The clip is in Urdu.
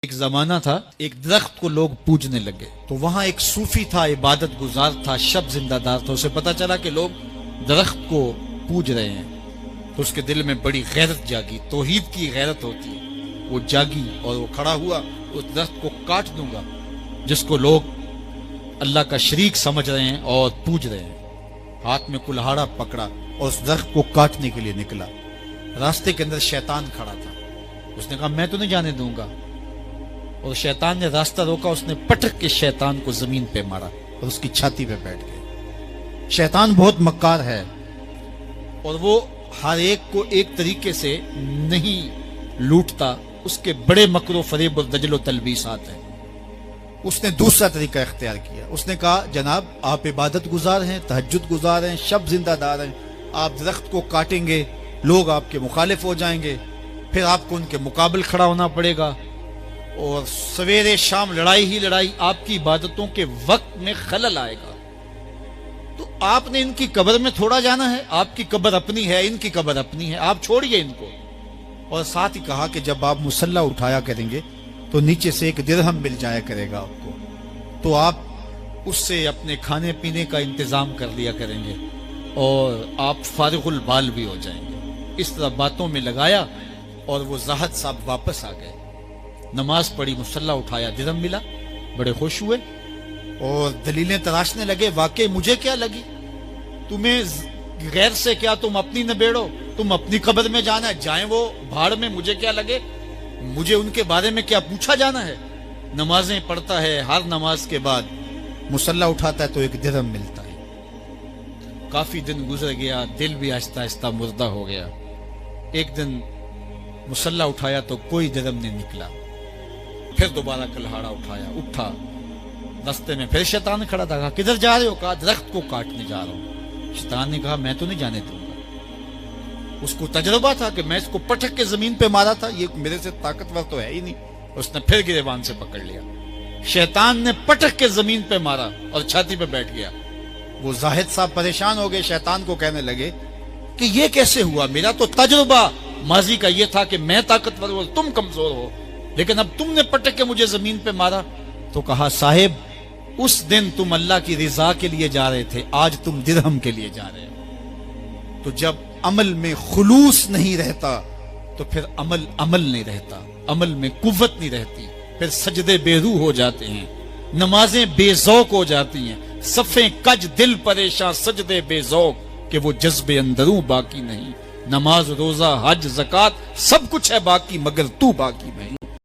ایک زمانہ تھا، ایک درخت کو لوگ پوجنے لگے تو وہاں ایک صوفی تھا، عبادت گزار تھا، شب زندہ دار تھا۔ اسے پتا چلا کہ لوگ درخت کو پوج رہے ہیں تو اس کے دل میں بڑی غیرت جاگی، توحید کی غیرت ہوتی ہے، وہ جاگی اور وہ کھڑا ہوا، اس درخت کو کاٹ دوں گا جس کو لوگ اللہ کا شریک سمجھ رہے ہیں اور پوج رہے ہیں۔ ہاتھ میں کلہاڑا پکڑا اور اس درخت کو کاٹنے کے لیے نکلا۔ راستے کے اندر شیطان کھڑا تھا، اس نے کہا میں تو نہیں جانے دوں گا، اور شیطان نے راستہ روکا، اس نے پٹک کے شیطان کو زمین پہ مارا اور اس کی چھاتی پہ بیٹھ گیا۔ شیطان بہت مکار ہے اور وہ ہر ایک کو ایک طریقے سے نہیں لوٹتا، اس کے بڑے مکر و فریب اور دجل و تلبیسات ہیں۔ اس نے دوسرا طریقہ اختیار کیا، اس نے کہا جناب آپ عبادت گزار ہیں، تہجد گزار ہیں، شب زندہ دار ہیں، آپ درخت کو کاٹیں گے لوگ آپ کے مخالف ہو جائیں گے، پھر آپ کو ان کے مقابل کھڑا ہونا پڑے گا اور سویرے شام لڑائی ہی لڑائی، آپ کی عبادتوں کے وقت میں خلل آئے گا۔ تو آپ نے ان کی قبر میں تھوڑا جانا ہے، آپ کی قبر اپنی ہے، ان کی قبر اپنی ہے، آپ چھوڑیے ان کو۔ اور ساتھ ہی کہا کہ جب آپ مصلی اٹھایا کریں گے تو نیچے سے ایک درہم مل جایا کرے گا آپ کو، تو آپ اس سے اپنے کھانے پینے کا انتظام کر لیا کریں گے اور آپ فارغ البال بھی ہو جائیں گے۔ اس طرح باتوں میں لگایا اور وہ زاہد صاحب واپس آ گئے، نماز پڑھی، مصلی اٹھایا، درہم ملا، بڑے خوش ہوئے اور دلیلیں تراشنے لگے۔ واقعی مجھے کیا لگی، تمہیں غیر سے کیا، تم اپنی نبیڑو، تم اپنی قبر میں جانا ہے، جائیں وہ بھاڑ میں، مجھے کیا لگے، مجھے ان کے بارے میں کیا پوچھا جانا ہے۔ نمازیں پڑھتا ہے، ہر نماز کے بعد مصلی اٹھاتا ہے تو ایک درہم ملتا ہے۔ کافی دن گزر گیا، دل بھی آہستہ آہستہ مردہ ہو گیا۔ ایک دن مصلی اٹھایا تو کوئی درہم نہیں نکلا، پھر دوبارہ کلہاڑا اٹھایا، اٹھا، رستے میں پھر شیطان کھڑا تھا، کہا کدھر جا رہے ہو، کہا درخت کو کاٹنے جا رہا ہوں۔ شیطان نے کہا میں تو نہیں جانے دوں گا۔ اس کو تجربہ تھا کہ میں اس کو پٹک کے زمین پہ مارا تھا، یہ میرے سے طاقتور تو ہے ہی نہیں۔ اس نے پھر گریبان سے پکڑ لیا، شیطان نے پٹک کے زمین پہ مارا اور چھاتی پہ بیٹھ گیا۔ وہ زاہد صاحب پریشان ہو گئے، شیطان کو کہنے لگے کہ یہ کیسے ہوا، میرا تو تجربہ ماضی کا یہ تھا کہ میں طاقتور ہوں، تم کمزور ہو، لیکن اب تم نے پٹک کے مجھے زمین پہ مارا۔ تو کہا صاحب اس دن تم اللہ کی رضا کے لیے جا رہے تھے، آج تم درہم کے لیے جا رہے ہو۔ تو جب عمل میں خلوص نہیں رہتا تو پھر عمل نہیں رہتا، عمل میں قوت نہیں رہتی، پھر سجدے بے روح ہو جاتے ہیں، نمازیں بے ذوق ہو جاتی ہیں، صفیں کج دل پریشاں، سجدے بے ذوق کہ وہ جذبے اندروں باقی نہیں۔ نماز، روزہ، حج، زکوٰۃ سب کچھ ہے باقی مگر تو باقی نہیں۔